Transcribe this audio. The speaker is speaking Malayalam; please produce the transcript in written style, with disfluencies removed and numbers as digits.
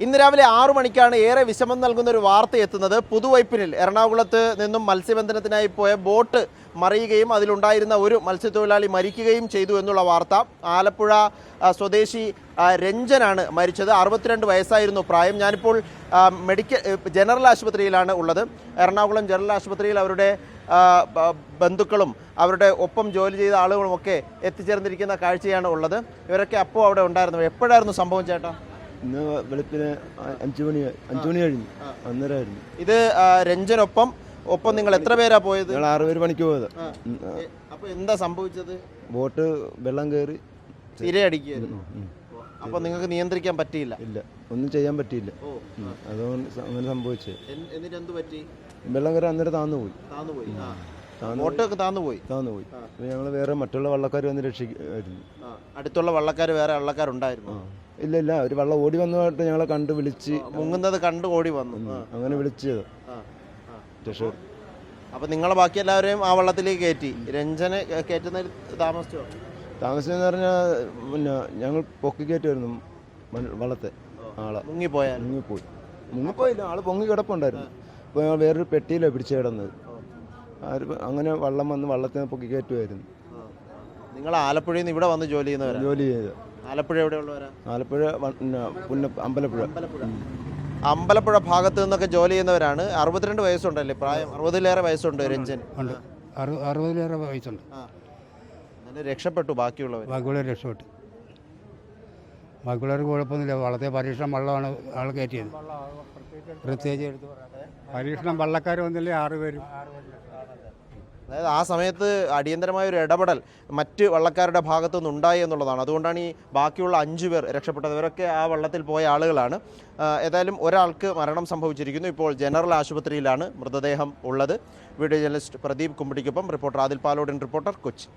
ഇന്ന് രാവിലെ 6 മണിക്കാണ് ഏറെ വിഷമം നൽകുന്ന ഒരു വാർത്ത എത്തുന്നത്. പുതുവൈപ്പിനിൽ എറണാകുളത്ത് നിന്നും മത്സ്യബന്ധനത്തിനായി പോയ ബോട്ട് മറിയുകയും അതിലുണ്ടായിരുന്ന ഒരു മത്സ്യത്തൊഴിലാളി മരിക്കുകയും ചെയ്തു എന്നുള്ള വാർത്ത. ആലപ്പുഴ സ്വദേശി രഞ്ജനാണ് മരിച്ചത്. 62 വയസ്സായിരുന്നു പ്രായം. ഞാനിപ്പോൾ ജനറൽ ആശുപത്രിയിലാണ് ഉള്ളത്. എറണാകുളം ജനറൽ ആശുപത്രിയിൽ അവരുടെ ബന്ധുക്കളും അവരുടെ ഒപ്പം ജോലി ചെയ്ത ആളുകളുമൊക്കെ എത്തിച്ചേർന്നിരിക്കുന്ന കാഴ്ചയാണ് ഉള്ളത്. ഇവരൊക്കെ അപ്പോൾ അവിടെ ഉണ്ടായിരുന്നു. എപ്പോഴായിരുന്നു സംഭവം ചേട്ടാ? ഇന്ന് വെളുപ്പിന് 5 മണി കഴിഞ്ഞു. അന്നേരമായിരുന്നു ഇത്. രഞ്ജനൊപ്പം നിങ്ങൾ എത്ര പേരാ പോയത്? ഞങ്ങൾ 6 പേര് പണിക്ക് പോയത്. അപ്പൊ എന്താ സംഭവിച്ചത്? ബോട്ട് വെള്ളം കയറി തിരയടിക്കുകയായിരുന്നു. അപ്പൊ നിങ്ങൾക്ക് നിയന്ത്രിക്കാൻ പറ്റിയില്ല? ഇല്ല, ഒന്നും ചെയ്യാൻ പറ്റിയില്ല. അതുകൊണ്ട് അങ്ങനെ സംഭവിച്ചത്. എന്നിട്ട് എന്ത് പറ്റി? വെള്ളം കയറി അന്നേരം താന്നുപോയി. ബോട്ടൊക്കെ താന്നുപോയി. ഞങ്ങൾ വേറെ മറ്റുള്ള വള്ളക്കാർ വന്ന് രക്ഷിക്കുമായിരുന്നു. അടുത്തുള്ള വള്ളക്കാർ വേറെ വള്ളക്കാരുണ്ടായിരുന്നു? ഇല്ല, ഒരു വള്ളം ഓടി വന്നതായിട്ട് ഞങ്ങളെ കണ്ട് വിളിച്ച്, മുങ്ങുന്നത് കണ്ട് ഓടി വന്നു. അങ്ങനെ വിളിച്ചത്. അപ്പൊ നിങ്ങളെ ബാക്കി എല്ലാവരെയും ആ വള്ളത്തിലേക്ക് കയറ്റി. രഞ്ജനെ കയറ്റുന്നതിൽ താമസിച്ചെന്ന് പറഞ്ഞാൽ പിന്നെ ഞങ്ങൾ പൊക്കി കയറ്റുമായിരുന്നു വള്ളത്തെ. ആളെ മുങ്ങിപ്പോയില്ല, ആള് പൊങ്ങി കിടപ്പുണ്ടായിരുന്നു. അപ്പോൾ ഞങ്ങൾ വേറൊരു പെട്ടിയിലാണ് പിടിച്ചു കിടന്നത്. അങ്ങനെ വള്ളം വന്ന് വള്ളത്തിന് പൊക്കി കയറ്റുമായിരുന്നു. നിങ്ങൾ ആലപ്പുഴയിൽ നിന്ന് ഇവിടെ വന്ന് ജോലി ചെയ്ത് ആലപ്പുഴ എവിടെയുള്ളവരാ? ആലപ്പുഴ അമ്പലപ്പുഴ ഭാഗത്ത് നിന്നൊക്കെ ജോലി ചെയ്യുന്നവരാണ്. 62 വയസ്സുണ്ടല്ലേ പ്രായം? 60-ലേറെ വയസ്സുണ്ട് രഞ്ജൻ. 60-ലേറെ വയസ്സുണ്ട്. രക്ഷപ്പെട്ടു. ബാക്കിയുള്ളവർ രക്ഷപ്പെട്ടു. ബാക്കിയുള്ളവർക്ക് കുഴപ്പമൊന്നുമില്ല. വള്ളത്തെ പരീക്ഷണം വള്ളമാണ് ആൾ കയറ്റിയത്. പ്രത്യേകിച്ച് എടുത്ത് പരീക്ഷണം വള്ളക്കാർ വന്നില്ലേ 6 പേരും. അതായത് ആ സമയത്ത് അടിയന്തരമായ ഒരു ഇടപെടൽ മറ്റ് വള്ളക്കാരുടെ ഭാഗത്തു നിന്നുണ്ടായി എന്നുള്ളതാണ്. അതുകൊണ്ടാണ് ഈ ബാക്കിയുള്ള 5 പേർ രക്ഷപ്പെട്ടത്. ഇവരൊക്കെ ആ വള്ളത്തിൽ പോയ ആളുകളാണ്. ഏതായാലും ഒരാൾക്ക് മരണം സംഭവിച്ചിരിക്കുന്നു. ഇപ്പോൾ ജനറൽ ആശുപത്രിയിലാണ് മൃതദേഹം ഉള്ളത്. വീഡിയോ ജേർണലിസ്റ്റ് പ്രദീപ് കുമ്പിടിക്കൊപ്പം റിപ്പോർട്ടർ ആദിൽ പാലോടൻ, റിപ്പോർട്ടർ, കൊച്ചി.